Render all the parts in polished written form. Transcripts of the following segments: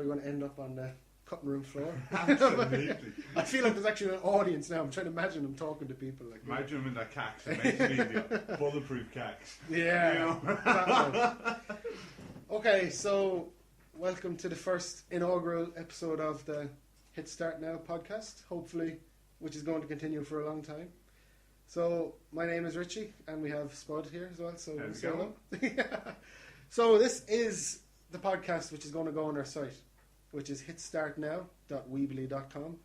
probably going to end up on the cutting room floor. Absolutely. I feel like there's actually an audience now. I'm trying to imagine them talking to people like Imagine them in that cax. It makes it easier. Bulletproof cax. Yeah. You know? Exactly. Okay, so welcome to the first inaugural episode of the Hit Start Now podcast, hopefully, which is going to continue for a long time. So, my name is Richie, and we have Spud here as well. So, How's it going? yeah. So this is the podcast which is going to go on our site, which is hitstartnow.weebly.com,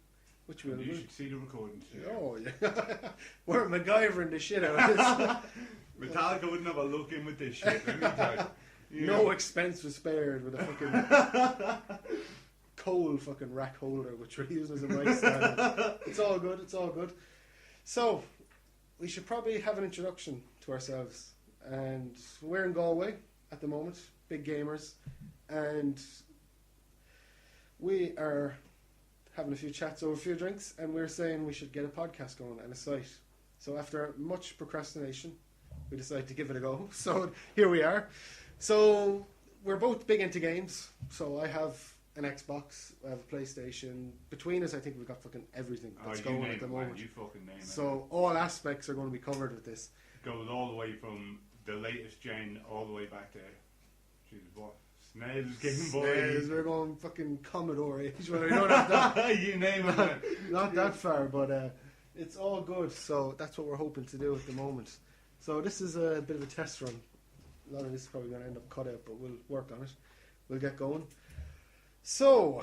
which we'll You should see the recordings. Oh, yeah. We're MacGyvering the shit out of this. Metallica wouldn't have a look in with this shit, let me tell you. No expense was spared with a fucking coal fucking rack holder, which we're using as a mic stand. It's all good, it's all good. So, we should probably have an introduction to ourselves. And we're in Galway at the moment, big gamers. And we are having a few chats over a few drinks, and we're saying we should get a podcast going and a site. So after much procrastination, we decided to give it a go. So here we are. So we're both big into games. So I have an Xbox, I have a PlayStation. Between us, I think we've got fucking everything that's going at the moment. You fucking name it. So all aspects are going to be covered with this. Goes all the way from the latest gen all the way back to, Jesus, what? SNES, Game Boy. SNES, we're going fucking Commodore age. Well, we don't have that. You name it, man. Not that far, but it's all good. So that's what we're hoping to do at the moment. So this is a bit of a test run. A lot of this is probably going to end up cut out, but we'll work on it. We'll get going. So,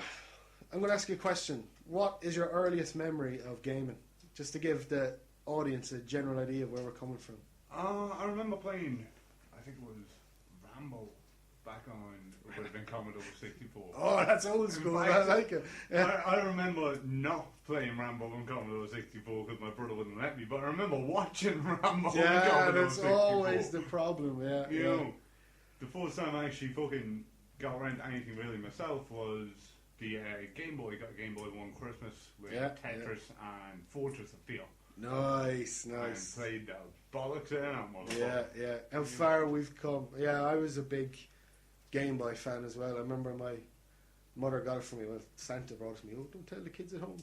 I'm going to ask you a question. What is your earliest memory of gaming? Just to give the audience a general idea of where we're coming from. I remember playing, I think it was Rambo back on, it would have been Commodore 64. Oh, that's old school. I like it. Yeah. I remember not playing Rambo on Commodore 64 because my brother wouldn't let me, but I remember watching Rambo on Commodore 64. Yeah, that's always the problem, yeah. You know, the first time I actually fucking got around to anything really myself was the Game Boy. Got a Game Boy one Christmas with Tetris and Fortress of Fear. Nice. And played the bollocks in that motherfucker. Yeah. How far we've come. Yeah, I was a big Game Boy fan as well. I remember my mother got it for me. Well, Santa brought it to me. Oh, don't tell the kids at home.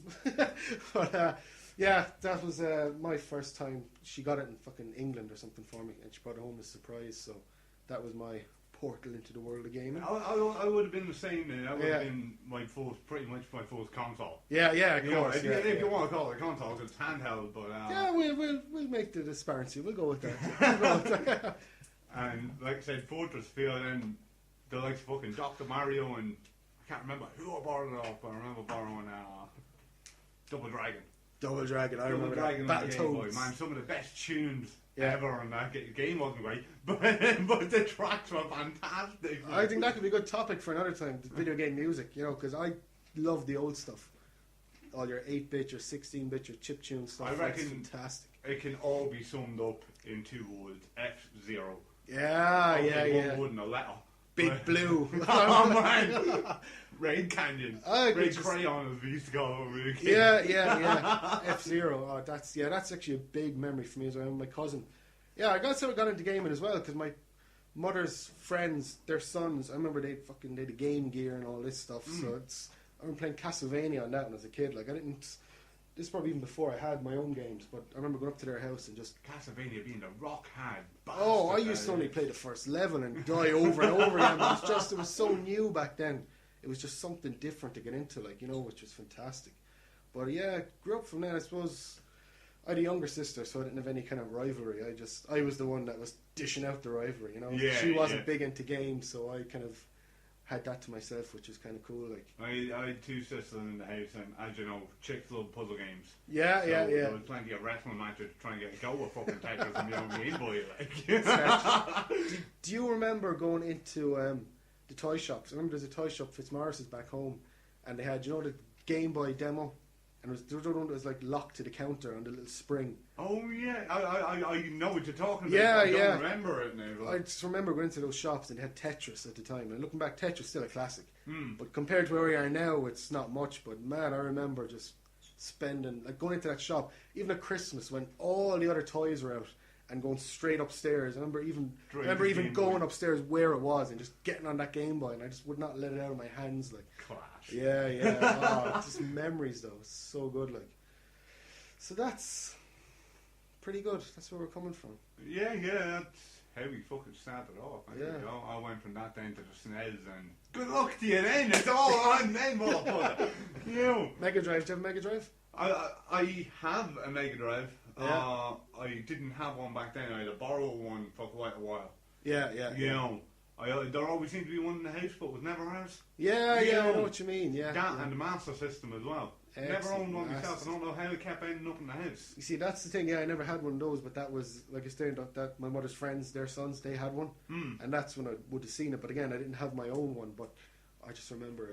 But yeah, that was my first time. She got it in fucking England or something for me, and she brought it home as a surprise. So that was my portal into the world of gaming. I would have been the same then. That would have been pretty much my first console. Yeah, of course. If you want to call it a console, because it's handheld, but yeah, we'll make the disparity. We'll go with that. And like I said, Fortress Field and the likes of fucking Dr. Mario, and I can't remember who I borrowed it off, but I remember borrowing Double Dragon. I remember Dragon that. on the Game Boy, man. Some of the best tunes ever on that. The game wasn't great, but the tracks were fantastic. I think that could be a good topic for another time. The video game music, because I love the old stuff. All your 8-bit, your 16-bit, your chiptune stuff. I reckon that's fantastic. It can all be summed up in 2 words: F-Zero. Yeah. One word and a letter. Big Blue. Oh man. Raid Canyon. Raid Crayon, as we used to call it. Yeah. F-Zero. Oh, that's actually a big memory for me as well. My cousin. Yeah, I got into gaming as well because my mother's friends, their sons, I remember they had a Game Gear and all this stuff. So I remember playing Castlevania on that when I was a kid. Like this is probably even before I had my own games, but I remember going up to their house and just... Castlevania being the rock hard bastard. Oh, I used to only play the first level and die over and over again. It was so new back then. It was just something different to get into, which was fantastic. But yeah, grew up from there. I suppose I had a younger sister, so I didn't have any kind of rivalry. I was the one that was dishing out the rivalry, Yeah, she wasn't big into games, so I kind of had that to myself, which is kind of cool. I had 2 sisters in the house, and as you know, chicks love puzzle games. Yeah. There was plenty of wrestling matches trying to get a go with fucking Tetris and my own Game Boy. Do you remember going into the toy shops? I remember there's a toy shop, Fitzmaurice's back home, and they had, the Game Boy demo, and it was like locked to the counter on the little spring. Oh yeah, I know what you're talking about. Yeah, I don't remember it now. I just remember going into those shops and they had Tetris at the time. And looking back, Tetris is still a classic. But compared to where we are now, it's not much. But man, I remember just spending, going into that shop, even at Christmas when all the other toys were out, and going straight upstairs. I remember even Game going Boy. upstairs where it was and just getting on that Game Boy, and I just would not let it out of my hands. Like, Class. yeah. Just memories though. So good. Like, so that's pretty good. That's where we're coming from. Yeah, that's how we fucking started off. Yeah. You know, I went from that down to the SNES, and good luck to you then. It's all on then, motherfucker. You know. Mega Drive. Do you have a Mega Drive? I have a Mega Drive. Yeah. I didn't have one back then. I had to borrow one for quite a while. Yeah. You know, there always seemed to be one in the house, but it was never ours. Yeah, You I know, know what you mean. Yeah. That and the Master System as well. Never Excellent. owned one Master myself. I don't know how it kept ending up in the house. You see, that's the thing. Yeah, I never had one of those, but that was like I stated that my mother's friends, their sons, they had one, and that's when I would have seen it. But again, I didn't have my own one. But I just remember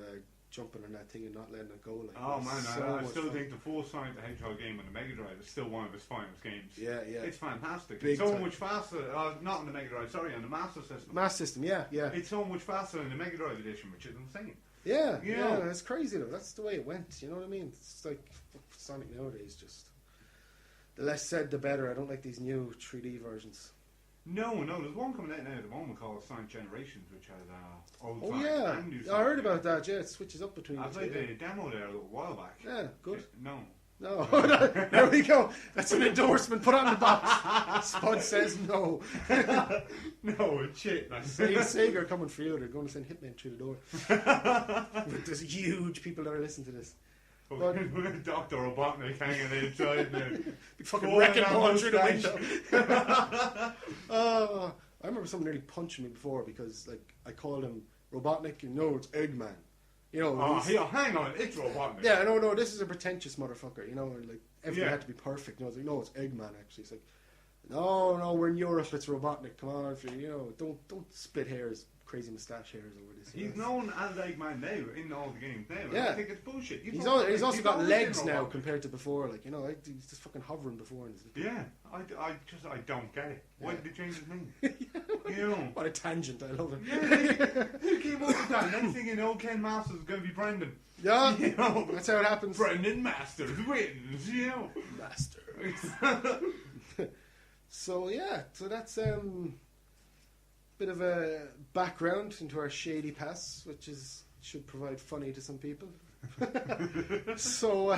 jumping on that thing and not letting it go. Like, Oh it was man, so I much still fun. think the full Sonic the Hedgehog game on the Mega Drive is still one of his finest games. Yeah. It's fantastic. Big It's so time. much faster. Not on the Mega Drive, sorry, on the Master System. Master System. Yeah. It's so much faster in the Mega Drive edition, which is insane. Yeah, You know. it's crazy though. That's the way it went. You know what I mean? It's like Sonic nowadays. Just the less said, the better. I don't like these new 3D versions. No, there's one coming out now at the moment called Sonic Generations, which has old Oh Sonic yeah, and new I Sonic. heard about that. Yeah, it switches up between. I the played two, the demo there a little while back. Yeah, good. No. No, there we go. That's an endorsement. Put on the box. Spud says no. No, it's shit. Sega are coming for you. They're going to send Hitman through the door. There's huge people that are listening to this. Dr. Robotnik hanging inside now. Big fucking Going wrecking down ball the through the stage. window. I remember someone nearly punching me before because like I called him Robotnik and no, it's Eggman. You know, Oh, hang on, it's Robotnik. yeah, no, this is a pretentious motherfucker. You know, and like everything had to be perfect. You know, I was like, no, it's Eggman. Actually, it's like, no, we're in Europe. It's Robotnik. Come on, if you don't split hairs, crazy moustache hairs over this. He's known as Eggman now in all the games now. Yeah. I think it's bullshit. He's also got always legs been now Robotnik. compared to before. Like, you know, he's just fucking hovering before. And Yeah, I don't get it. Why did they change his name? What a tangent! I love it. Yeah, who came up with that? Next thing you know, Ken Masters is going to be Brendan. Yeah, You know, that's how it happens. Brendan Masters wins. You know, Master. So that's bit of a background into our shady past, which should provide funny to some people. So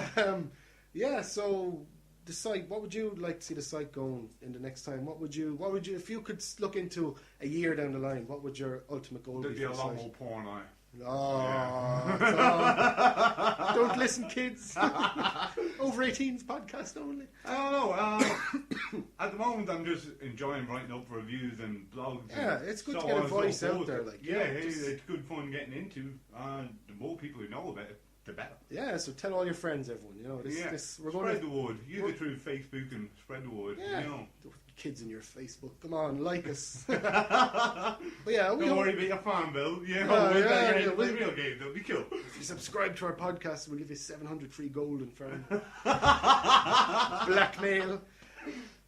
so the site. What would you like to see the site going in the next time? What would you if you could look into a year down the line? What would your ultimate goal there'd be be for a the lot site? more porn on it. Oh, don't listen, kids. Over 18s podcast only. I don't know. At the moment, I'm just enjoying writing up reviews and blogs. Yeah, and it's good so to get on a and voice so out forth. there. Like, Yeah, just- it's good fun getting into. The more people who know about it, the better. Yeah, so tell all your friends, everyone. You know, we're going spread to the word. Use it through Facebook and spread the word. Yeah. You know. kids in your Facebook. Come on, like us. But yeah, Don't worry about your farm bill. You know, Oh, we'll yeah, get yeah, the real game. That'll be cool. If you subscribe to our podcast, we'll give you 700 free gold and farm. Blackmail.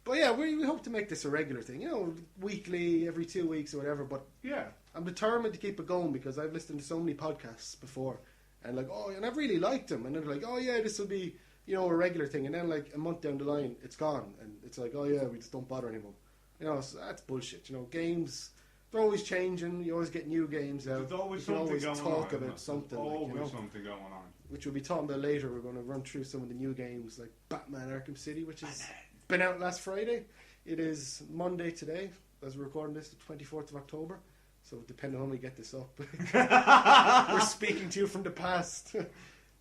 But yeah, we hope to make this a regular thing. You know, weekly, every 2 weeks or whatever. But Yeah. I'm determined to keep it going because I've listened to so many podcasts before, and and I've really liked them. And then they're like, oh yeah, this will be, you know, a regular thing. And then like a month down the line, it's gone, and it's like, oh yeah, we just don't bother anymore. You know, so that's bullshit. You know, games, they're always changing. You always get new games out. There's always you can something always going talk on. about something. There's like, always you know, something going on. which we'll be talking about later. We're going to run through some of the new games like Batman Arkham City, which has been out last Friday. It is Monday today, as we're recording this, the 24th of October. So depending on when we get this up, we're speaking to you from the past.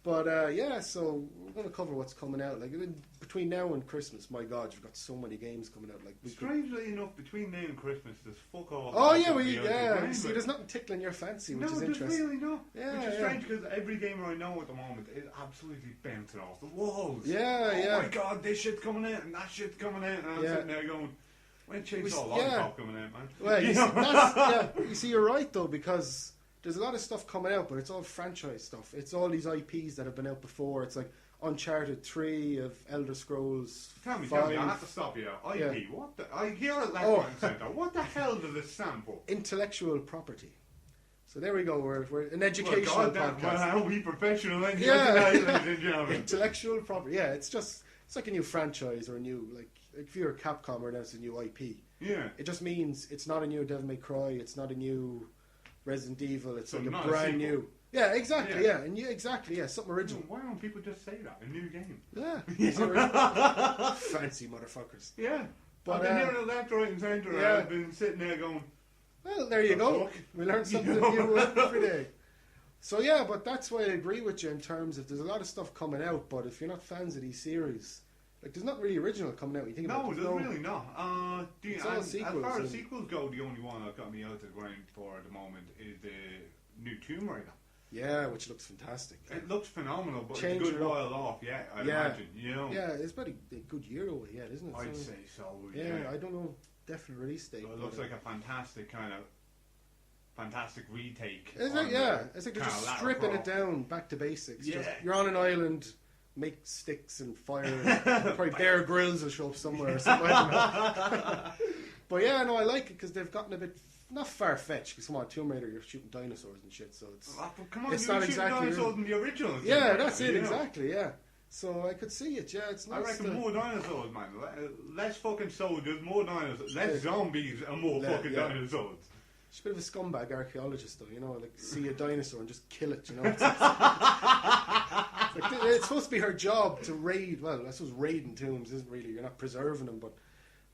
But yeah, so we're going to cover what's coming out. Like between now and Christmas, my God, you've got so many games coming out. Like Strangely enough, between now and Christmas, there's fuck all. Oh that yeah, stuff beyond the game, see, but- there's nothing tickling your fancy, which No, is there's interesting. really not. Yeah, Which is yeah. strange because every gamer I know at the moment is absolutely bouncing off the walls. Yeah, oh yeah. my God, this shit's coming out and that shit's coming out, and I'm Yeah. sitting there going, when Chainsaw Yeah. Lollipop coming out, man? Well, You know? you see, you're right though, because there's a lot of stuff coming out, but it's all franchise stuff. It's all these IPs that have been out before. It's like Uncharted 3 of Elder Scrolls. Tell me, 5. I have to stop you. IP, Yeah. what the? I hear it left, Oh. right, and centre. What the hell does this stand for? Intellectual property. So there we go. We're an Well, educational God, podcast. how we professional engineers Yeah. tonight, ladies and gentlemen. Intellectual property. Yeah, it's just It's like a new franchise or a new, like if you're a Capcom or that's a new IP. Yeah. It just means it's not a new Devil May Cry, it's not a new Resident Evil, it's So like a not a brand sequel. new. Yeah, exactly, Yeah. and exactly, something original. Why don't people just say that? A new game. Yeah. It's original. Fancy motherfuckers. Yeah. But, I've been hearing it left, right and centre. yeah. I've been sitting there going, Well, there you go. fuck? We learn something new every day. So yeah, but that's why I agree with you in terms of there's a lot of stuff coming out, but if you're not fans of these series, like there's not really original coming out. You think about no, it, there's really not. It's all As sequels far as and- sequels go, the only one I've got me out to the ground for at the moment is the new Tomb Raider. Yeah, which looks fantastic. It looks phenomenal, but Change it's a good it up. while off, yeah, I'd Yeah. imagine, you know. Yeah, it's about a good year away yet, isn't it? I'd So- say so, Yeah, yeah. I don't know definite release date. So it looks like a fantastic retake. It's on like, yeah, the it's like they're kinda just Lara stripping Croft. it down back to basics. Yeah. Just, you're on an island, make sticks and fire. Probably Bear Grylls will show up somewhere or something. I don't know. But yeah, no, I like it because they've gotten a bit not far fetched. Because come on, Tomb Raider, you're shooting dinosaurs and shit, so it's But come on, It's you not were shooting exactly- dinosaurs in the originals. yeah, that's it you know. exactly. Yeah, so I could see it. Yeah, it's I nice. reckon more dinosaurs, man. Less fucking soldiers, more dinosaurs. Less Yeah. zombies and more fucking yeah. dinosaurs. She's a bit of a scumbag archaeologist, though. You know, like see a dinosaur and just kill it. You know, it's supposed to be her job to raid. Well, I suppose raiding tombs isn't really. You're not preserving them, but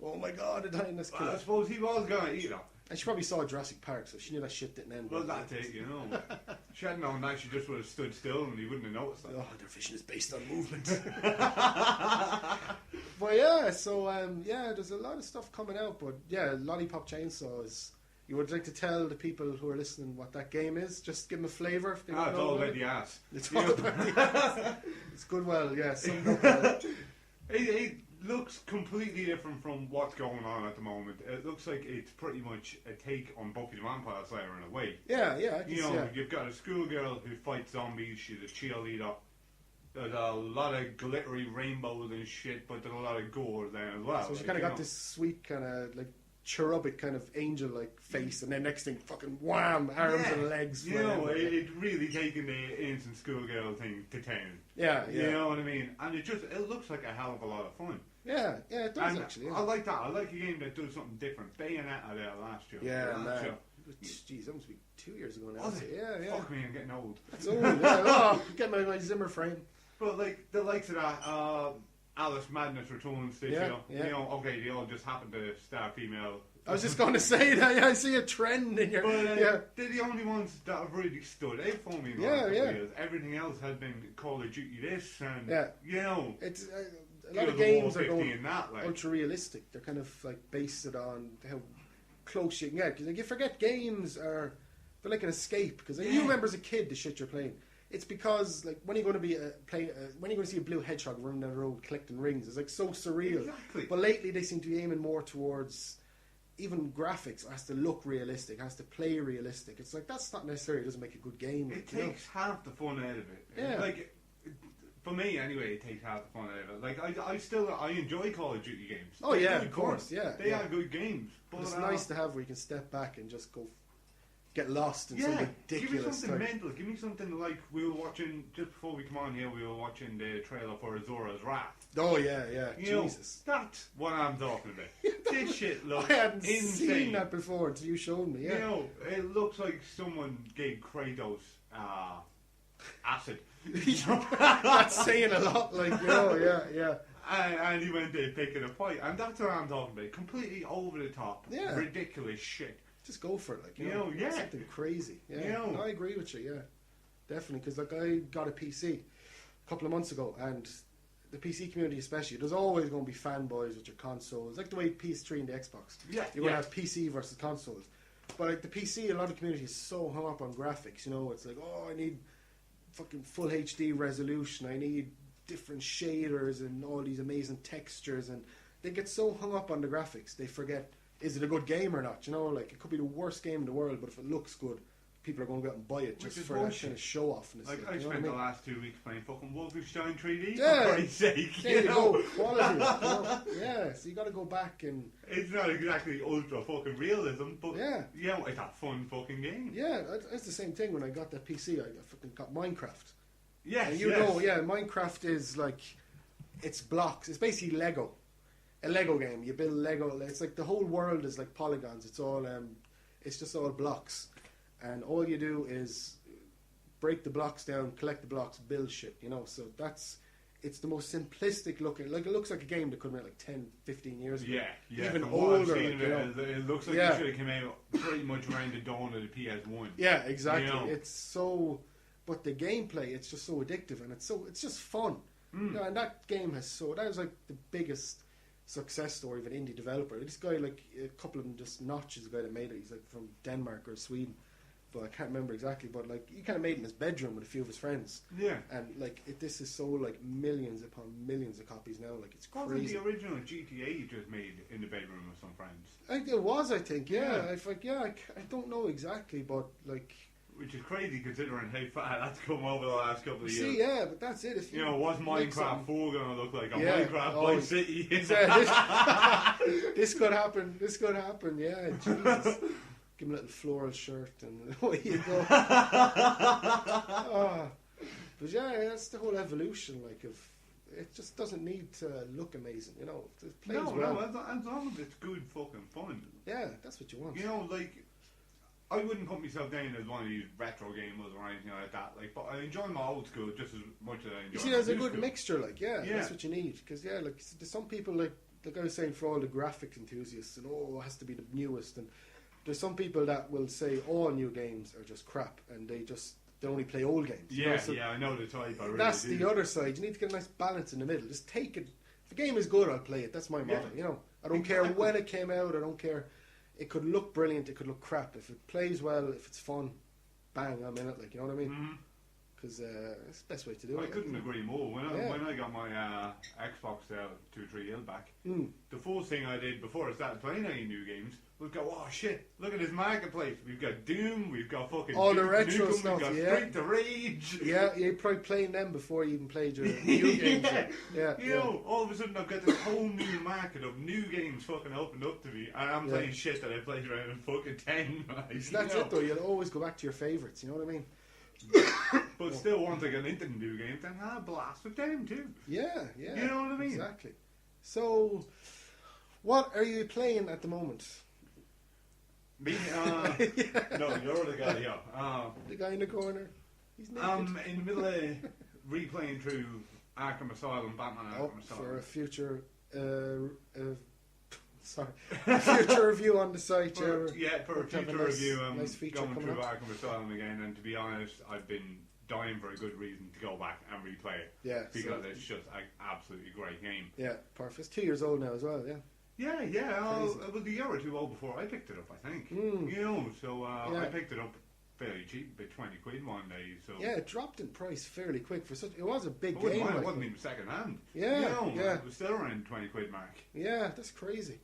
oh my god, a dinosaur kill I it. suppose he was gonna eat her. And she probably saw Jurassic Park, so she knew that shit didn't end. Well, well. that's it, you know. She hadn't known that, she just would have stood still and he wouldn't have noticed that. Oh, their vision is based on movement. But yeah, so yeah, there's a lot of stuff coming out. But yeah, Lollipop Chainsaw is. You would like to tell the people who are listening what that game is? Just give them a flavour. If they don't It's know all about about it. the ass. It's You all know? about the ass. It's good. Well, yeah, summed up well. It looks completely different from what's going on at the moment. It looks like it's pretty much a take on Buffy the Vampire Slayer in a way. Yeah, yeah, I can You see know, that. you've got a schoolgirl who fights zombies, she's a cheerleader. There's a lot of glittery rainbows and shit, but there's a lot of gore there as well. So she like, kind of you got know. this sweet kind of like cherubic kind of angel-like face, and then next thing, fucking wham, arms and legs. You flying. know, it's really taking the innocent schoolgirl thing to town. Yeah, yeah, You know what I mean? And it looks like a hell of a lot of fun. yeah, yeah. It does And actually. I Yeah, like that. I like a game that does something different. Bayonetta there last year. yeah Last man. year. Jeez, that must be 2 years ago now. Was it? Yeah, yeah. Fuck me, I'm getting old. That's old. Yeah. Oh, get my Zimmer frame. But like the likes of that, Alice Madness returns this Yeah, year. yeah. You know, okay, they all just happen to star female. I was just going to say that. Yeah, I see a trend in your. But yeah, they're the only ones that have really stood out for me in the Yeah, last couple yeah. of years. Everything else has been Call of Duty this and Yeah. you know, it's a lot Gears of War games are 50 going and that, like. ultra realistic. They're kind of like based it on how close you can get. Because like, you forget games are they're like an escape. Because like, you Yeah. remember as a kid the shit you're playing. It's because like when you're going to be when you're going to see a blue hedgehog running down the road collecting rings, it's like so surreal. Exactly. But lately they seem to be aiming more towards even graphics. It has to look realistic, has to play realistic. It's like that's not necessarily doesn't make a good game. It like, you know? takes half the fun out of it. Yeah. Like, for me anyway, it takes half the fun out of it. Like, I enjoy Call of Duty games. Oh, They're yeah, good of course, fun. yeah, They yeah. are good games. But But it's nice to have where you can step back and just go get lost in some yeah, give me ridiculous something type. mental. Give me something like we were watching, just before we come on here, we were watching the trailer for Azora's Wrath. Oh yeah, yeah. You Jesus. know, that's what I'm talking about. This shit looks I hadn't insane. seen that before until you showed me. You Yeah. know, it looks like someone gave Kratos acid. That's saying a lot, like, you know, yeah, yeah. And he went there picking a fight. And that's what I'm talking about. Completely over the top. Yeah. Ridiculous shit. Just go for it, like, you You know, know, yeah. something crazy. Yeah, You know. No, I agree with you, yeah. Definitely, because, like, I got a PC a couple of months ago, and the PC community especially, there's always going to be fanboys with your consoles, like the way PS3 and the Xbox. Yeah, You're going to have PC versus consoles. But, like, the PC, a lot of the community is so hung up on graphics, you know, it's like, oh, I need fucking full HD resolution, I need different shaders and all these amazing textures, and they get so hung up on the graphics, they forget, is it a good game or not, you know, like, it could be the worst game in the world, but if it looks good, people are going to go out and buy it just Which is for that bullshit. kind of show off. Like, you I know spent what the I mean? last 2 weeks playing fucking Wolfenstein 3D, Yeah. for Christ's sake. There you know? go, quality. You know? Yeah, so you got to go back and It's not exactly ultra fucking realism, but Yeah. you know, it's a fun fucking game. yeah, it's the same thing. When I got that PC, I fucking got Minecraft. Yes, And you yes. know, yeah, Minecraft is like it's blocks. It's basically Lego. A Lego game. You build Lego. It's like the whole world is like polygons. It's all it's just all blocks, and all you do is break the blocks down, collect the blocks, build shit. So it's the most simplistic looking. Like, it looks like a game that could have been like 10, 15 years ago. Yeah. Even From what I've older. seen Like, it looks like it should have come out pretty much around the dawn of the PS1. Yeah, exactly. It's so, but the gameplay, it's just so addictive, and it's just fun. And that game that was like the biggest success story of an indie developer. This guy, like a couple of them, just Notch is the guy that made it. He's like from Denmark or Sweden, but I can't remember exactly. But like, he kind of made it in his bedroom with a few of his friends. Yeah, and like this is sold like millions upon millions of copies now. Like, it's crazy. Wasn't the original GTA just made in the bedroom with some friends? It was, I think. Yeah, I don't know exactly, but like. Which is crazy considering how far that's come over the last couple of years. See, yeah, but that's it. If what's Minecraft 4 going to look like? A Minecraft Vice City? This could happen. This could happen, yeah. Jesus. Give him a little floral shirt and away you go. But yeah, that's the whole evolution, like, of... It just doesn't need to look amazing, It plays well. No, as long as it's good fucking fun. Yeah, that's what you want. Like... I wouldn't put myself down as one of these retro gamers or anything like that. Like, but I enjoy my old school just as much as I enjoy. You see, there's a good mixture. Like, that's what you need. Because like, there's some people like I was saying, for all the graphics enthusiasts, and it has to be the newest. And there's some people that will say all new games are just crap, and they only play old games. Yeah, I know the type. That's the other side. You need to get a nice balance in the middle. Just take it. If the game is good, I'll play it. That's my motto. I don't care when it came out. I don't care. It could look brilliant, it could look crap. If it plays well, if it's fun, bang, I'm in it. Like, you know what I mean? Because it's the best way to do it. I couldn't agree more. When I got my Xbox 2-3 years back, the first thing I did before I started playing any new games was go, oh shit, look at this marketplace. We've got Doom, we've got fucking all the Duke retro Nukem, stuff, we've got Street to Rage. Yeah, you're probably playing them before you even played your new games. All of a sudden I've got this whole new market of new games fucking opened up to me, and I'm playing shit that I played around in fucking 10. That's it though, you'll always go back to your favourites, you know what I mean? But still, once I get into the new games, then I'll blast with them too. Yeah. You know what I mean? Exactly. So, what are you playing at the moment? Me? No, you're the guy, the guy in the corner. He's naked. I'm in the middle of replaying through Arkham Asylum, Batman Arkham Asylum. For a future... a future review on the site. For a future review, nice going through up. Arkham Asylum again, and to be honest, I've been dying for a good reason to go back and replay it. Yeah, because it's just an absolutely great game. Yeah, perfect. It's 2 years old now as well. Yeah. Yeah. It was a year or two old before I picked it up, I think. So I picked it up fairly cheap, about 20 quid one day. So yeah, it dropped in price fairly quick for such. It was a big game. It wasn't even second hand. Yeah. It was still around 20 quid mark. Yeah, that's crazy.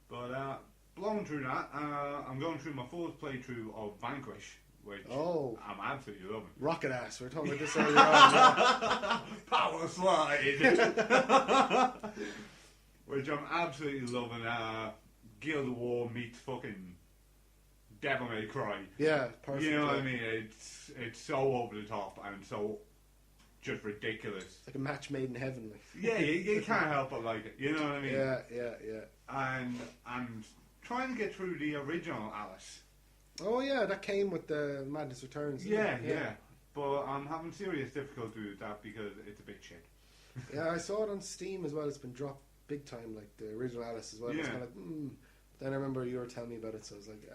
But blowing through that, I'm going through my fourth playthrough of Vanquish, which I'm absolutely loving. Rocket ass, we're talking about this earlier on. Power slide! Which I'm absolutely loving. Guild War meets fucking Devil May Cry. Yeah, perfect. You know what I mean? It's so over the top and so just ridiculous. It's like a match made in heaven. Like. Yeah, you can't help but like it. You know what I mean? Yeah. And I'm trying to get through the original Alice. Oh yeah, that came with the Madness Returns. Yeah. But I'm having serious difficulty with that because it's a bit shit. Yeah, I saw it on Steam as well. It's been dropped big time, like the original Alice as well. Yeah. It's kind of like, Then I remember you were telling me about it, so I was like,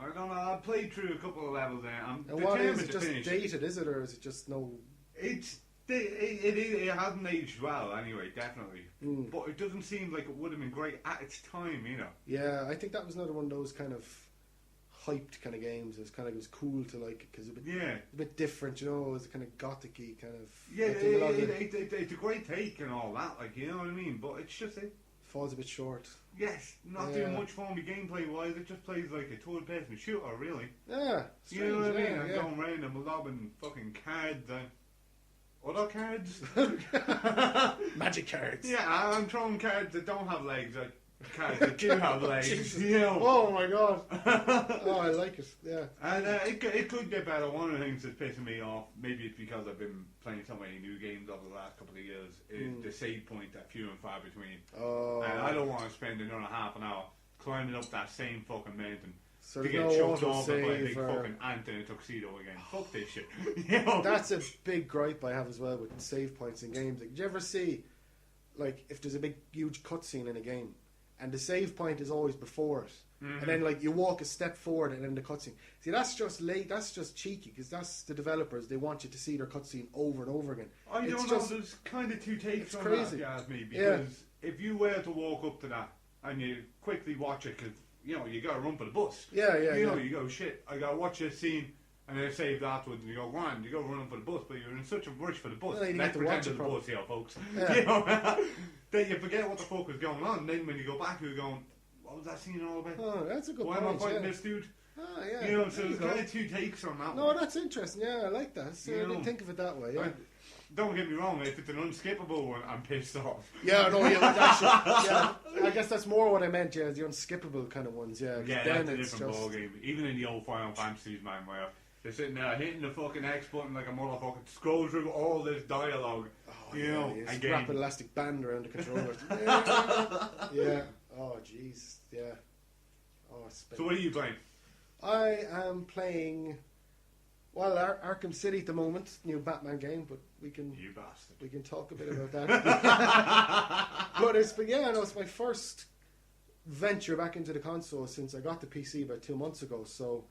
I don't know. I played through a couple of levels there. I'm and what is it? to Just finish. dated, is it, or is it just no? It hasn't aged well, anyway, definitely. But it doesn't seem like it would have been great at its time, you know. Yeah, I think that was another one of those kind of hyped kind of games. It was cool to like because a bit different, you know. It was kind of gothic-y kind of. Yeah, it's a great take and all that, like, you know what I mean. But it's just falls a bit short. Yes, not doing much for me gameplay wise. It just plays like a third-person shooter, really. Yeah, strange, you know what I mean? I'm going around and lobbing fucking cards. Other cards? Magic cards. Yeah, I'm throwing cards that don't have legs at cats that do have legs. You know. Oh my god. Oh, I like it. Yeah. And it could get better. One of the things that's pissing me off, maybe it's because I've been playing so many new games over the last couple of years, is the save point that few and far between. Oh. And I don't want to spend another half an hour climbing up that same fucking mountain So to there's get no chucked off by a big autosave or... fucking ant in a tuxedo again. Fuck this shit. You know? That's a big gripe I have as well with save points in games. Like, do you ever see, like, if there's a big, huge cutscene in a game, and the save point is always before it, and then like you walk a step forward and then the cutscene. See, that's just late. That's just cheeky because that's the developers. They want you to see their cutscene over and over again. I don't know. There's kind of two takes on crazy. that, if you ask me. Because if you were to walk up to that and you quickly watch it, because you know you got to run for the bus. Yeah. You know, you go shit. I got to watch this scene. And then saved afterwards, and you go, "Grand, you go running for the bus, but you're in such a rush for the bus." Well, you Let's get to watch pretend it, the bus here, folks. Yeah. You know, that you forget what the fuck was going on. And then when you go back, you're going, "What was that scene all about? Oh, that's a good Why point. am I fighting this dude?" Oh, yeah. You know, so there's kind of two takes on that. No, one. that's interesting. Yeah, I like that. So I didn't think of it that way. Yeah. Don't get me wrong. If it's an unskippable one, I'm pissed off. Yeah, no, yeah, actually, yeah. I guess that's more what I meant. Yeah, the unskippable kind of ones. Yeah, Yeah, then that's a it's different just... ball game. Even in the old Final Fantasies, man, where they're sitting there hitting the fucking X button like a motherfucker, scroll through all this dialogue. Oh, you know, again. Wrap an elastic band around the controller. Yeah. Oh, jeez. Yeah. Oh, it's So what are you playing? I am playing, well, Arkham City at the moment, new Batman game, but we can You bastard. we can talk a bit about that. But it's my first venture back into the console since I got the PC about 2 months ago. So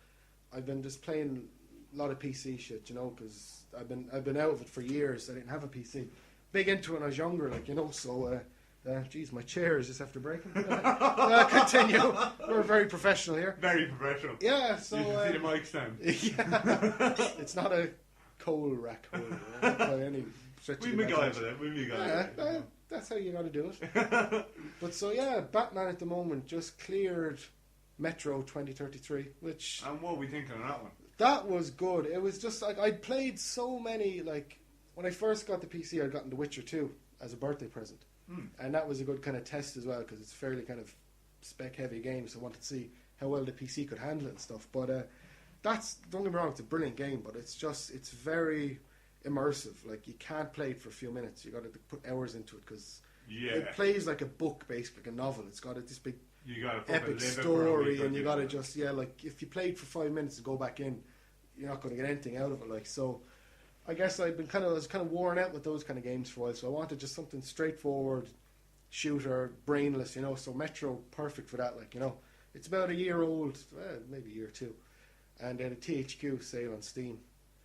I've been just playing a lot of PC shit, you know, because I've been out of it for years. I didn't have a PC. Big into it when I was younger, like, you know. So, geez, my chair is just after breaking. Continue. We're very professional here. Very professional. Yeah. So you can see the mic stand. Yeah, it's not a coal rack holder by any stretch We of the MacGyver imagination. it. We MacGyver Yeah, it. that's how you got to do it. But so yeah, Batman at the moment just cleared Metro 2033, which And what are we thinking of that one? that was good. It was just like I'd played so many. Like when I first got the PC, I'd gotten The Witcher 2 as a birthday present, and that was a good kind of test as well because it's a fairly kind of spec heavy game. So I wanted to see how well the PC could handle it and stuff. But that's, don't get me wrong, it's a brilliant game, but it's very immersive. Like you can't play it for a few minutes. You got to put hours into it because it plays like a book, basically, like a novel. It's got this big You got epic story, and you got to just like if you played for 5 minutes and go back in, you're not going to get anything out of it. Like so, I guess I was kind of worn out with those kind of games for a while. So I wanted just something straightforward, shooter, brainless, you know. So Metro, perfect for that. Like, you know, it's about a year old, maybe a year or two, and then a THQ sale on Steam,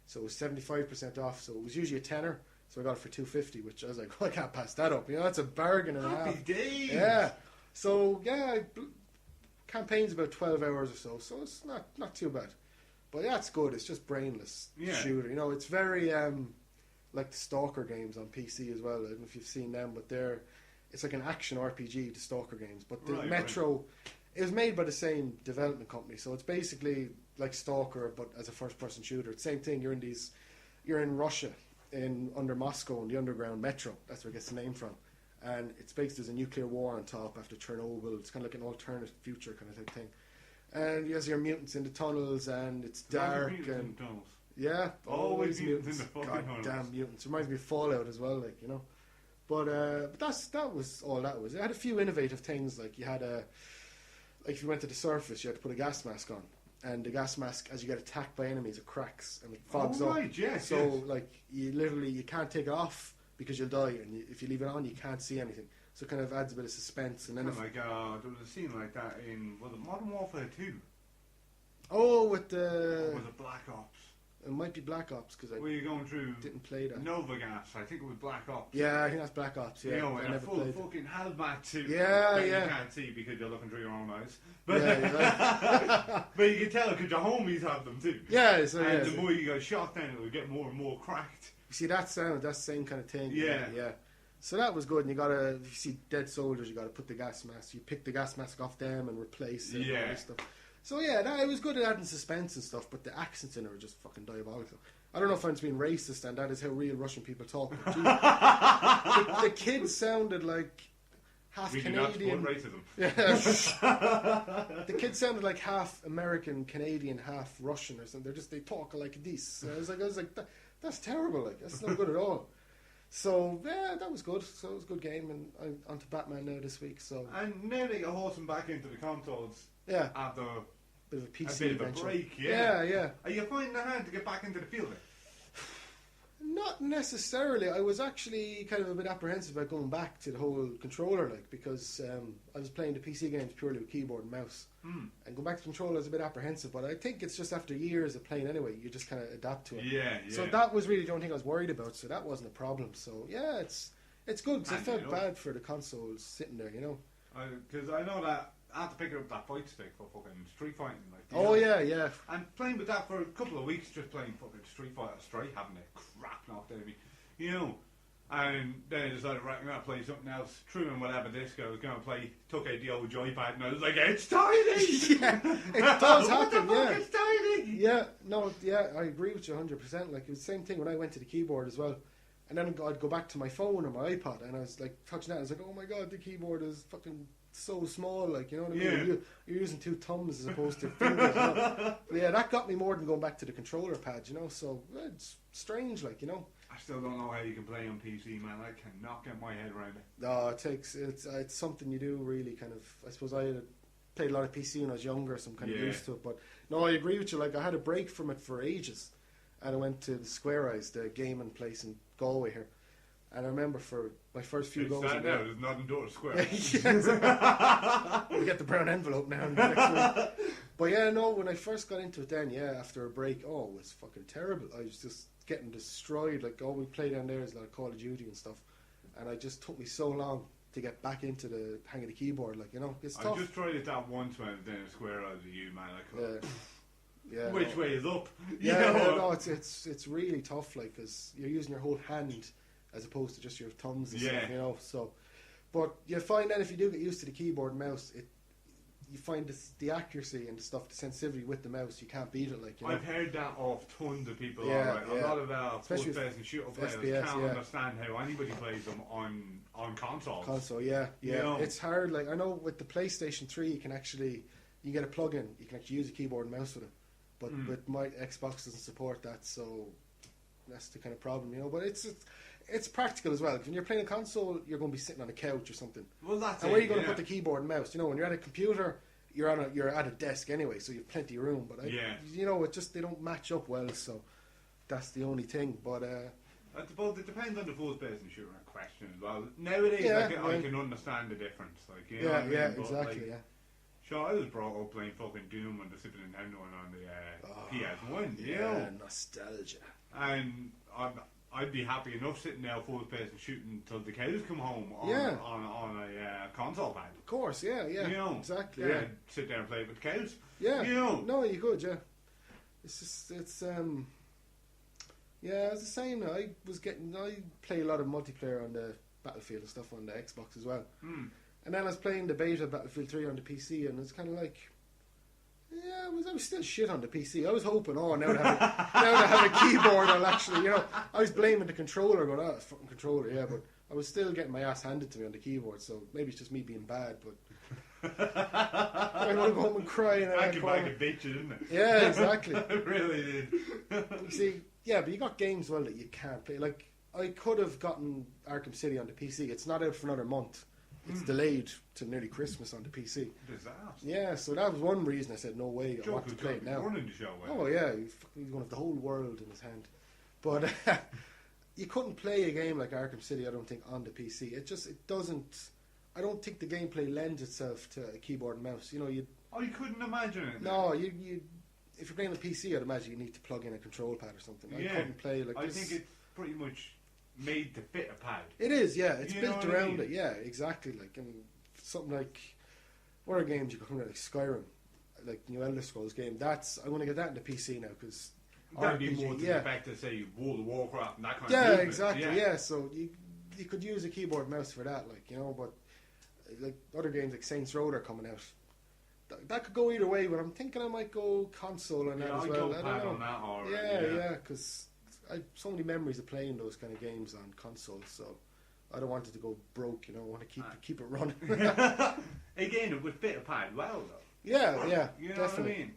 so it was 75% off. So it was usually a tenner, so I got it for $2.50, which I was like, well, I can't pass that up. You know, that's a bargain and a half. Happy days. Yeah. So yeah, campaign's about 12 hours or so, so it's not too bad. But yeah, it's good. It's just brainless shooter. You know, it's very like the Stalker games on PC as well. I don't know if you've seen them, but it's like an action RPG, the Stalker games. But the Metro, it was made by the same development company, so it's basically like Stalker, but as a first-person shooter. It's the same thing. You're in Russia, under Moscow, in the underground metro. That's where it gets the name from. And it's based, there's a nuclear war on top after Chernobyl. It's kind of like an alternate future kind of type thing. And you have your mutants in the tunnels, and it's dark. And yeah, always mutants. In the fucking God damn mutants. Reminds me of Fallout as well, like, you know. But that was all that was. It had a few innovative things, like you had like if you went to the surface, you had to put a gas mask on. And the gas mask, as you get attacked by enemies, it cracks and it fogs up. Yes, so like you can't take it off because you'll die, and if you leave it on, you can't see anything. So it kind of adds a bit of suspense. And then there was a scene like that in Modern Warfare 2. Oh, with Or was it Black Ops? It might be Black Ops because I Were you going through didn't play that. Nova Gas? I think it was Black Ops. Yeah, I think that's Black Ops. Yeah, You know, in a full played fucking hazmat suit. Yeah, that yeah. You can't see because you're looking through your own eyes. But right. but you can tell because your homies have them too. Yeah, so and the more you go shot, then it'll get more and more cracked. You see that sound? That's the same kind of thing. Yeah. So that was good, and if you see dead soldiers, you gotta put the gas mask. You pick the gas mask off them and replace it. And all this stuff. So yeah, it was good at adding suspense and stuff, but the accents in it were just fucking diabolical. I don't know if I'm being racist, and that is how real Russian people talk. But, the kids sounded like half we Canadian. do not support racism. Yeah. The kid sounded like half American, Canadian, half Russian or something. They talk like this. I was like, that's terrible. Like, that's not good at all. So yeah, that was good. So it was a good game, and I'm onto Batman now this week. So and now that you're horsing back into the consoles, yeah, after bit of a PC a bit adventure. of a break, Yeah. Are you finding it hard to get back into the field? Not necessarily. I was actually kind of a bit apprehensive about going back to the whole controller, like, because I was playing the PC games purely with keyboard and mouse, and going back to controller is a bit apprehensive. But I think it's just after years of playing anyway, you just kind of adapt to it. Yeah. So that was really the only thing I was worried about. So that wasn't a problem. So yeah, it's good because I felt bad for the consoles sitting there, you know. Because I know that I had to pick up that fight stick for fucking Street Fighting. Like, Oh yeah. And playing with that for a couple of weeks, just playing fucking Street Fighter straight, having the crap knocked out of me, you know. And then I decided, right, I'm going to play something else. True and whatever disco, I was going to play, took out the old joypad, and I was like, it's tiny! Yeah, it does happen, what the fuck, yeah. it's tiny! Yeah, no, yeah, I agree with you 100%. Like, it was the same thing when I went to the keyboard as well. And then I'd go back to my phone or my iPod, and I was like touching that. I was like, oh my god, the keyboard is fucking so small. Like, you know what I mean? Yeah. You're using 2 thumbs as opposed to fingers. You know? But yeah, that got me more than going back to the controller pad, you know. So it's strange, like, you know. I still don't know how you can play on PC, man. I cannot get my head around it. No, it's something you do really kind of. I suppose I had played a lot of PC when I was younger, so I'm kind of used to it. But no, I agree with you. Like, I had a break from it for ages, and I went to the Square Eyes, the gaming place in Galway here. And I remember for my first few goals. Now, there's nothing to it, Square. We get the brown envelope now next week. But yeah, no, when I first got into it then, after a break, it was fucking terrible. I was just getting destroyed. Like, all we play down there is a lot of Call of Duty and stuff. And it just took me so long to get back into the hang of the keyboard. Like, you know, it's tough. I just tried it that once when I was down at Square Eyes with you, man. Yeah, which way is up? Yeah, no, it's really tough, like, because you're using your whole hand as opposed to just your thumbs and stuff, you know. So, but you find that if you do get used to the keyboard and mouse, you find the accuracy and the stuff, the sensitivity with the mouse, you can't beat it. Like, you know? I've heard that off tons of people. Yeah. A lot of first-person shooter players FPS, can't understand how anybody plays them on consoles. Console, yeah. You know? It's hard. Like, I know with the PlayStation 3, you get a plug-in, you can actually use a keyboard and mouse with it. But with my Xbox doesn't support that, so that's the kind of problem, you know. But it's practical as well. When you're playing a console, you're going to be sitting on a couch or something. Well, that's and where are you going to put the keyboard and mouse? You know, when you're at a computer, you're at a desk anyway, so you've plenty of room. But you know, they don't match up well. So that's the only thing. But I suppose it depends on the first-person shooter question as well. Nowadays, I can understand the difference. Like, you know what I mean? Exactly. Like, sure, I was brought up playing fucking Doom on the Super Nintendo and on the PS1. You know? Nostalgia. And I'd be happy enough sitting there full person shooting till the cows come home on a console pad. Of course, yeah. You know, exactly. Yeah, sit there and play with the cows. Yeah, you know. No, you could, yeah. It's the same. I play a lot of multiplayer on the Battlefield and stuff on the Xbox as well. And then I was playing the beta Battlefield 3 on the PC, and it's kind of like, I was still shit on the PC. I was hoping, now that I have a keyboard, I'll actually, you know, I was blaming the controller, going, it's fucking controller, but I was still getting my ass handed to me on the keyboard, so maybe it's just me being bad, but I want to go home and cry. And I came back and beat you, didn't it? Yeah, exactly. I really did. You see, but you got games, well, that you can't play. Like, I could have gotten Arkham City on the PC. It's not out for another month. It's delayed to nearly Christmas on the PC. Disaster. Yeah, so that was one reason I said, no way, I want to play it now. Running the show, oh, yeah, he's going to have the whole world in his hand. But you couldn't play a game like Arkham City, I don't think, on the PC. It doesn't... I don't think the gameplay lends itself to a keyboard and mouse. You know, you couldn't imagine it. No, if you're playing a PC, I'd imagine you need to plug in a control pad or something. I couldn't play like this. I think it's pretty much made to fit a pad. It is, yeah. It's built around it, yeah, exactly. Like, and something like, what are games you can come like Skyrim, like New Elder Scrolls game? I'm going to get that in the PC now because that'd be more to the effect to say World of Warcraft and that kind of thing. movement. Exactly. Yeah, so you could use a keyboard and mouse for that, like, you know. But like other games like Saints Row are coming out. That could go either way, but I'm thinking I might go console on that as well. I don't know. Yeah, because I have so many memories of playing those kind of games on console, so I don't want it to go broke. I want to keep it running. Again, it would fit a pad well, though. Yeah, You know definitely. what I mean?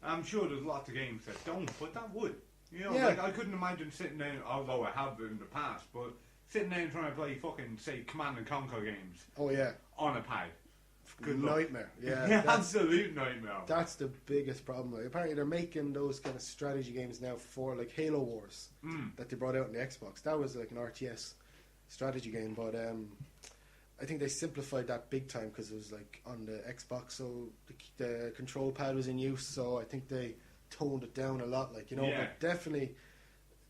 I'm sure there's lots of games that don't, but that would. Yeah. Like I couldn't imagine sitting down, although I have in the past, but sitting down trying to play fucking, say, Command and Conquer games. Oh yeah. On a pad. Good luck. Nightmare. Yeah. Absolute nightmare. That's the biggest problem. Like, apparently they're making those kind of strategy games now for like Halo Wars that they brought out on the Xbox. That was like an RTS strategy game, but I think they simplified that big time because it was like on the Xbox, so the control pad was in use. So I think they toned it down a lot. Like but definitely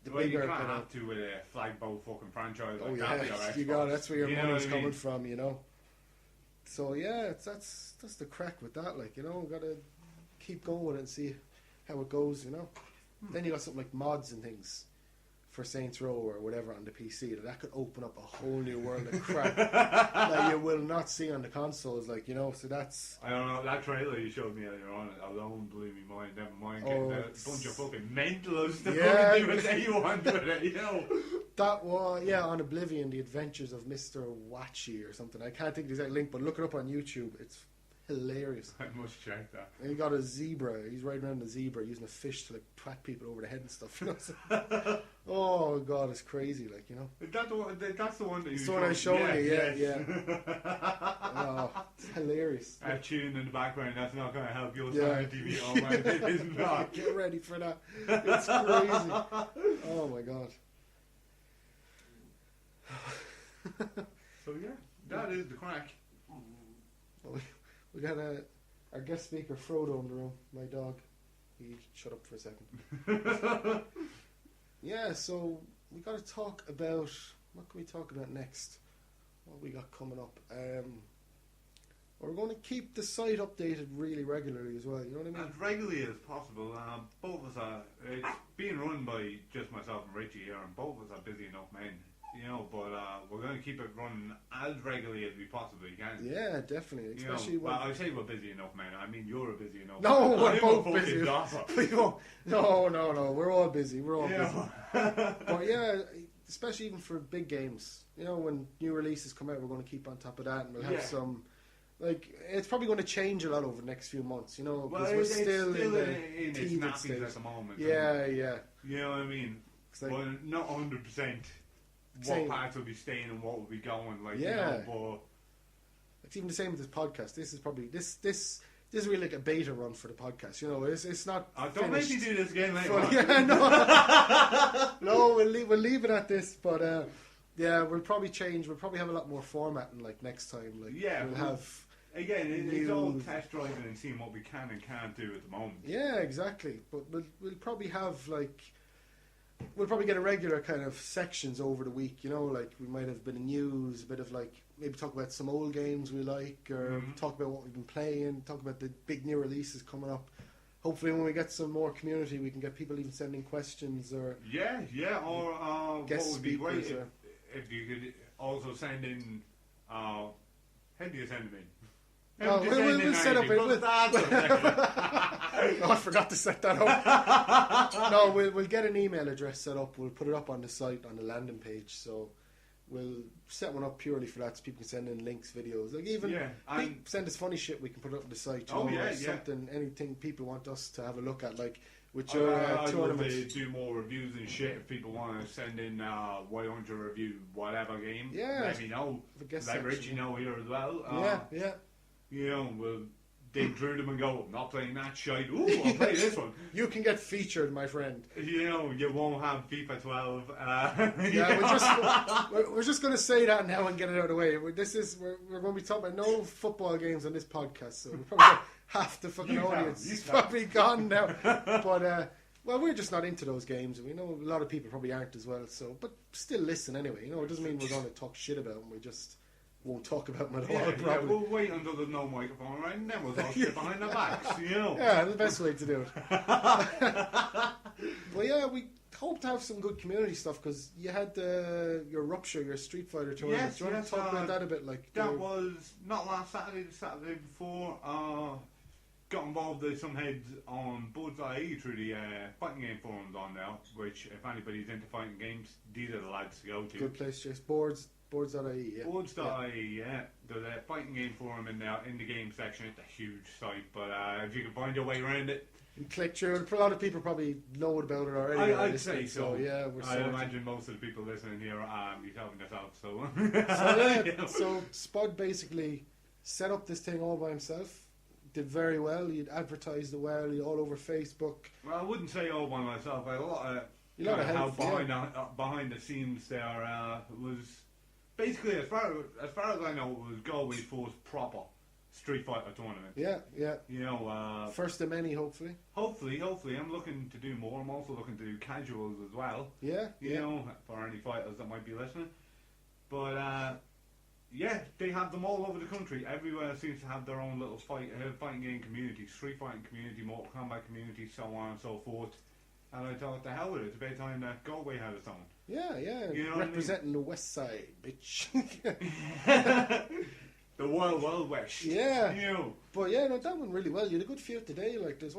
the bigger. You can't have to with a flagpole fucking franchise. Oh like yeah, that you got. That's where your money's coming from. from. So yeah, that's the crack with that. Like gotta keep going with it and see how it goes. Then you got something like mods and things for Saints Row or whatever on the PC. That could open up a whole new world of crap that you will not see on the consoles. Like so that's. I don't know, that trailer you showed me earlier on alone blew me mind. Never mind getting a bunch of fucking mentalists to fucking do what you want with it. That was on Oblivion, The Adventures of Mr. Watchy or something. I can't think of the exact link, but look it up on YouTube. It's hilarious. I must check that. And he got a zebra. He's riding around a zebra using a fish to like pat people over the head and stuff. Oh god, it's crazy. Like That's the one that you. That's the one I showed you. Yeah. Oh, it's hilarious. A tune in the background. That's not going to help your TV. Oh my, it is not. Get ready for that. It's crazy. Oh my god. So that is the crack. Well, we got our guest speaker Frodo in the room. My dog. He shut up for a second. Yeah, so we got to talk about what can we talk about next? What we got coming up? We're going to keep the site updated really regularly as well. You know what I mean? As regularly as possible. Both of us are. It's being run by just myself and Richie here, and both of us are busy enough men. But we're going to keep it running as regularly as we possibly can. Yeah, definitely. Especially when... Well, I say we're busy enough, man. I mean, you're a busy enough. No, man. we're both busy. No. We're all busy. We're all busy. But yeah, especially even for big games. When new releases come out, we're going to keep on top of that, and we'll have some. Like, it's probably going to change a lot over the next few months. Because we're still in the teething stage at the moment. Yeah. You know what I mean? Like, well, not 100%. What parts will be staying and what will be going, but it's even the same with this podcast. This is probably this is really like a beta run for the podcast. It's not. Don't make me do this again later. No, we'll leave it at this. But we'll probably change. We'll probably have a lot more formatting like next time. Like we'll have. Again, it's all test driving and seeing what we can and can't do at the moment. Yeah, exactly. But we'll probably have like. We'll probably get a regular kind of sections over the week, like we might have a bit of news, a bit of like maybe talk about some old games we like, or talk about what we've been playing, talk about the big new releases coming up. Hopefully when we get some more community we can get people even sending questions or or guest what would be great speakers if you could also send in how do you send them in? We'll set up it. I forgot to set that up. No, we'll get an email address set up. We'll put it up on the site on the landing page. So we'll set one up purely for that, so people can send in links, videos. Like even send us funny shit. We can put it up on the site. Something, anything people want us to have a look at, like with your tournaments. I'd love to do more reviews and shit. If people want to send in why don't you review whatever game? Let me know. Let Richie know here as well. We'll dig through them and go, I'm not playing that shite. Ooh, I'll play this one. You can get featured, my friend. You won't have FIFA 12. We're just going to say that now and get it out of the way. We're going to be talking about no football games on this podcast, so we're probably got half the fucking audience is probably gone now. But, we're just not into those games. We know a lot of people probably aren't as well, but still listen anyway. It doesn't mean we're going to talk shit about them. We just... won't talk about them at all, probably. We'll wait until there's no microphone around and then we'll talk shit behind their backs, Yeah, the best way to do it. Well, we hope to have some good community stuff, because you had your Rupture, your Street Fighter tournament. Do you want to talk about that a bit? That was not last Saturday, the Saturday before. Got involved with some heads on boards.ie through the fighting game forums on now, which if anybody's into fighting games, these are the lads to go to. Good place, Chase. Boards Boards.ie, yeah. Boards.ie, yeah. There's a fighting game forum in the game section. It's a huge site, but if you can find your way around it, And click through it. A lot of people probably know about it already. I'd say so. Yeah, we're I sorted. imagine most of the people listening here are yourself and yourself. So, So Spud basically set up this thing all by himself. Did very well. He'd advertised it well. He all over Facebook. Well, I wouldn't say all by myself. I had a lot of help behind the scenes there. Was basically as far as I know, it was Galway's first proper Street Fighter tournament. Yeah. You know, first of many, hopefully. Hopefully, I'm looking to do more. I'm also looking to do casuals as well. Yeah. You know, for any fighters that might be listening. But yeah, they have them all over the country. Everywhere seems to have their own little fighting game community, street fighting community, Mortal Kombat community, so on and so forth. And I thought, the hell with it. It's about time that Galway had its own. Yeah. You know representing the West Side, bitch. The Wild West. Yeah. You know. But yeah, no, that went really well. You had a good field today. Like, there's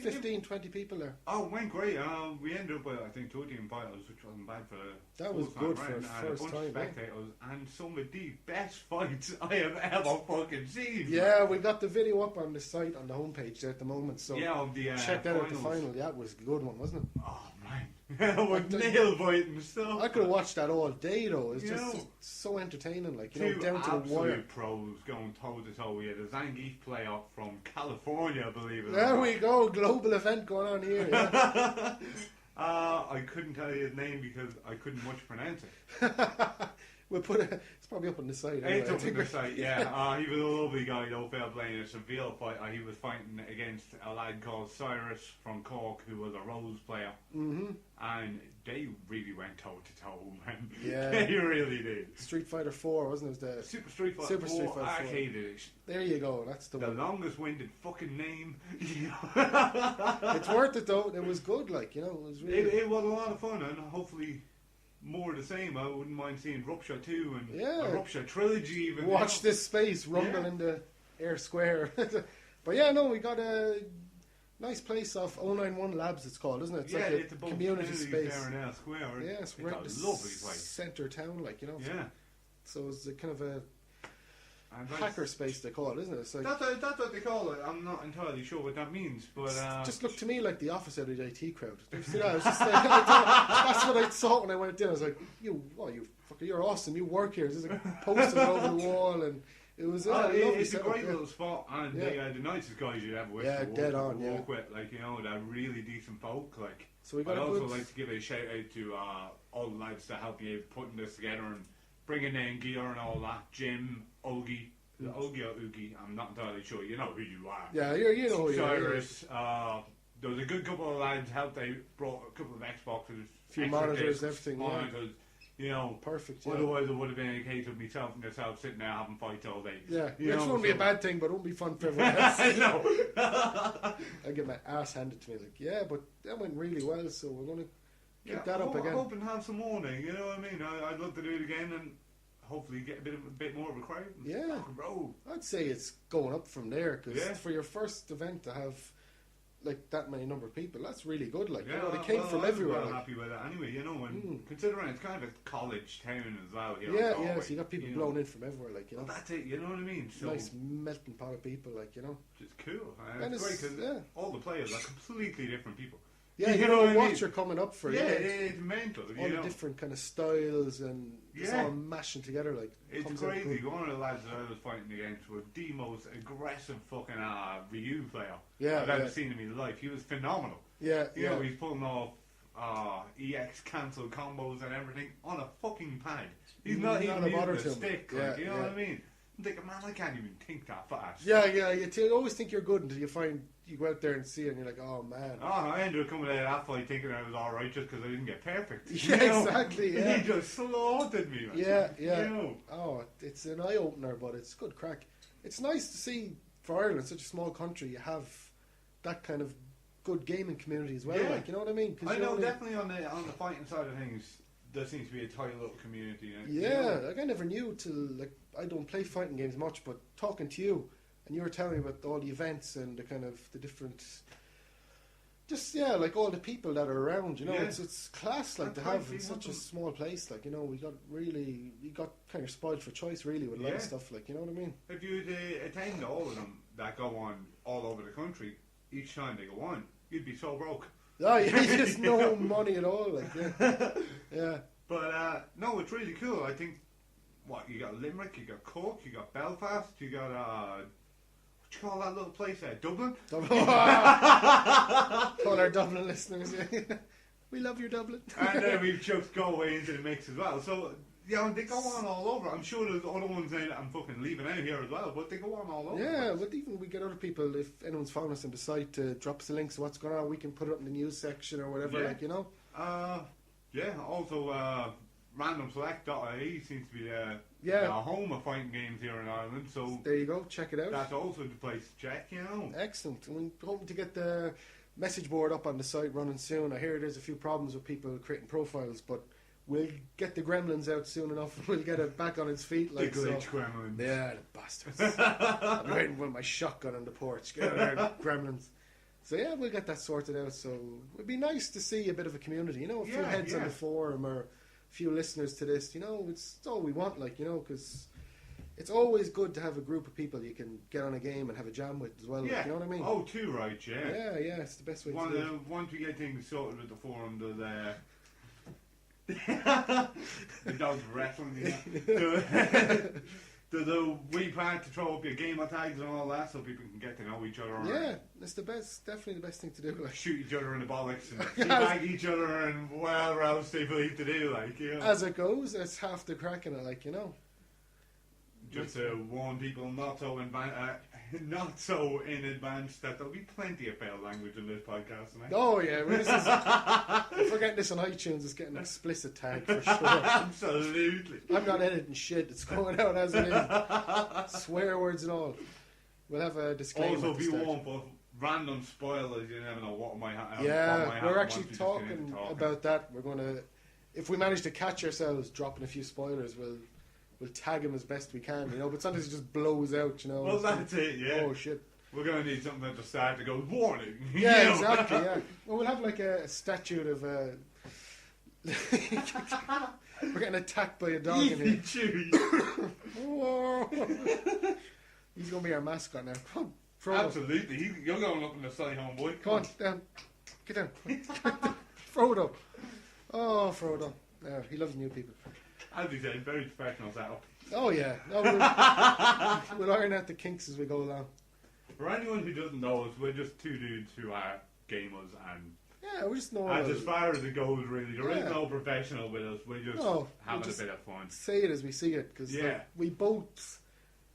15, 20 people there. Oh, it went great. We ended up with, I think, 13 fighters, which wasn't bad for the That was good for round. the And first a bunch time. of spectators, and some of the best fights I have ever fucking seen. Yeah, we got the video up on the site, on the homepage there at the moment. So yeah, of the check that out, the finals. final. Yeah, it was a good one, wasn't it? Oh, man. With nail biting stuff. I could have watched that all day, though. It's You just know, so entertaining, like, two down to the absolute wire. pros going toe to toe. We had a Zangief player from California, believe it or There not. we go, global event going on here. Yeah. I couldn't tell you his name because I couldn't much pronounce it. We'll put it. It's probably up on the site. Anyway. It's up on the site, yeah. He was a lovely guy, though, fair play in a Seville fight. He was fighting against a lad called Cyrus from Cork, who was a Rose player. Mm-hmm. And they really went toe to toe, man. Yeah. They really did. Street Fighter 4, wasn't it? It was the Super Street Fighter 4 Arcade Edition. There you go. That's the The one. longest winded fucking name. It's worth it, though. It was good, like, it was really. It was a lot of fun, and hopefully more of the same. I wouldn't mind seeing Rupture 2 and a Rupture trilogy even. Watch this space rumble in the air square. But yeah, no, we got a nice place off 091 Labs, it's called, isn't it? It's like it's a above community space. There in our square. Yeah, it's a right in lovely the place. centre town, like, Yeah. So it's a kind of a And hacker space, they call it, isn't it? It's like, that's what they call it. I'm not entirely sure what that means, but just looked to me like the office out of the IT crowd. You know, I was just like, that's what I thought when I went in. I was like, you're awesome. You work here. There's like posters over the wall, and it was it's a great little spot, and they are the nicest guys you'd ever wish to walk with. Like, they're really decent folk. Like, so we got I'd also like to give a shout out to all the lads that helped me putting this together and bringing in gear and all that. Jim, Ogie. Is it Ogie or Oogie? I'm not entirely sure. You know who you are. Yeah, you know who you are. Cyrus. There was a good couple of lads helped. They brought a couple of Xboxes, a few monitors, everything. Monitors. Perfect. Otherwise, it would have been a case of myself and yourself sitting there having fights all day. Yeah, which wouldn't be a bad thing, but it wouldn't be fun for everyone else. I know. I get my ass handed to me. Like, but that went really well. So we're going to pick that up again. I'm hoping to have some more now. You know what I mean? I'd love to do it again and hopefully get a bit more of a crowd. Yeah, I'd say it's going up from there because for your first event to have like that many number of people, that's really good. Like, they came from everywhere. I'm happy with that anyway. And considering it's kind of a college town as well. So you got people blown in from everywhere. Like, well, that's it. You know what I mean? So nice melting pot of people. Like, it's cool. And it's great because all the players are completely different people. Yeah, you know what you're coming up for. Yeah, it's mental. All the different kind of styles and it's all mashing together. Like, it's crazy. One of the lads that I was fighting against was the most aggressive fucking Ryu player I've ever seen in my life. He was phenomenal. Yeah, he's pulling off EX cancel combos and everything on a fucking pad. He's not even using a stick. Like, you know what I mean? I'm thinking, man, I can't even think that fast. Yeah. You always think you're good until you go out there and see it and you're like, oh man. I ended up coming out of that fight thinking I was alright just because I didn't get perfect. Yeah, exactly. Yeah. He just slaughtered me, man. Yeah. Oh, it's an eye opener, but it's good crack. It's nice to see for Ireland, such a small country, you have that kind of good gaming community as well. Yeah. Like, you know what I mean? I know definitely on the fighting side of things, there seems to be a tight little community. Like I never knew till I don't play fighting games much, but talking to you and you were telling me about all the events and the kind of the different just like all the people that are around, you know, Yeah. it's class, like, to have in such a small place, like, you know, we got kind of spoiled for choice, really, with a lot of stuff, like, you know what I mean? If you attend all of them that go on all over the country, each time they go on, you'd be so broke. Oh, yeah, just no money at all, like, yeah. But no, it's really cool. I think you got Limerick, you got Cork, you got Belfast, you got what you call that little place there, Dublin. All our Dublin listeners, we love your Dublin. And we've chucked Galway into the mix as well. So they go on all over. I'm sure there's other ones that I'm fucking leaving out here as well, but they go on all over. Yeah, but even we get other people, if anyone's found us on the site, to drop us the links of what's going on, we can put it up in the news section or whatever, like, you know. Also randomselect.ie seems to be the home of fighting games here in Ireland, so there you go, check it out. That's also the place to check, you know. Excellent. And we're hoping to get the message board up on the site running soon. I hear there's a few problems with people creating profiles, but we'll get the gremlins out soon enough and we'll get it back on its feet. Like, the glitch gremlins. Yeah, the bastards. I'm waiting with my shotgun on the porch. Get out there, gremlins. So yeah, we'll get that sorted out. So it'd be nice to see a bit of a community, you know, a few heads on the forum or a few listeners to this, you know. It's all we want, like, you know, because it's always good to have a group of people you can get on a game and have a jam with as well, like, you know what I mean? Oh, too right, yeah. Yeah, it's the best way to do it. Once we get things sorted with the forum, the dog's wrestling, the we plan to throw up your gamer tags and all that so people can get to know each other. Yeah, it's definitely the best thing to do. Like, shoot each other in the bollocks and teabag each other and whatever else they believe to do, like, you know. As it goes, that's half the crack in it, like, you know. Just to warn people not so in advance that there'll be plenty of foul language in this podcast tonight. Oh yeah, if we're getting this on iTunes, it's getting an explicit tag for sure. Absolutely. I'm not editing shit, it's going out as it is. Swear words and all. We'll have a disclaimer. Also be warned for random spoilers, you never know what might happen. Yeah, we're actually talking about that. We're going to, if we manage to catch ourselves dropping a few spoilers, we'll tag him as best we can, you know, but sometimes it just blows out, you know. Well, that's it, yeah. Oh, shit. We're going to need something at the start to go, warning. Yeah, exactly, yeah. Well, we'll have like a statute of... we're getting attacked by a dog in here. Whoa. He's going to be our mascot now. Come on, Frodo. Absolutely. You're going up in the side, homeboy. Come on, down. Get down. Frodo. Oh, Frodo. Yeah, he loves new people. As he said, very professional setup. Oh yeah, no, we'll iron out the kinks as we go along. For anyone who doesn't know us, we're just two dudes who are gamers, and we're just normal. as far as it goes, really, there is no professional with us. We're just having a bit of fun. Say it as we see it, because we both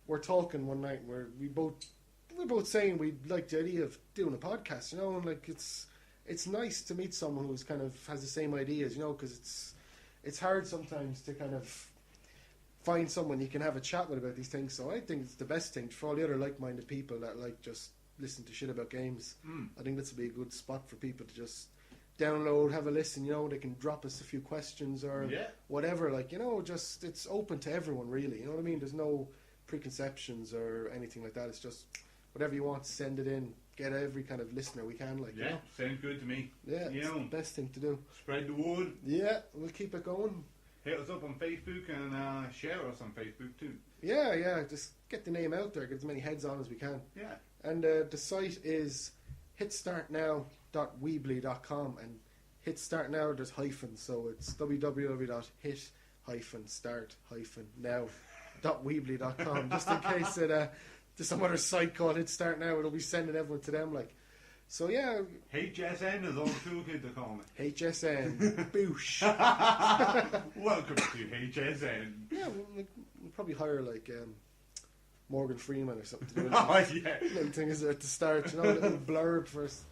were talking one night where we're both saying we like the idea of doing a podcast, you know, and like it's nice to meet someone who's kind of has the same ideas, you know, because it's hard sometimes to kind of find someone you can have a chat with about these things. So I think it's the best thing for all the other like-minded people that like just listen to shit about games. I think this would be a good spot for people to just download, have a listen, you know, they can drop us a few questions or whatever, like, you know, just it's open to everyone really, you know what I mean? There's no preconceptions or anything like that. It's just whatever you want, send it in. Get every kind of listener we can, like, you know? Sounds good to me. Yeah, it's the best thing to do. Spread the word. Yeah, we'll keep it going. Hit us up on Facebook and share us on Facebook too. Yeah, just get the name out there, get as many heads on as we can. Yeah. And the site is hitstartnow.weebly.com, and hit start now, there's hyphens, so it's www.hit-start-now.weebly.com, just in case there's some other site called Hit Start Now, it'll be sending everyone to them, like. So yeah, HSN is all the cool kids are calling it. HSN, boosh. Welcome to HSN. Yeah, we'll probably hire like Morgan Freeman or something to do it. Little thing is at the start, you know, a little blurb first.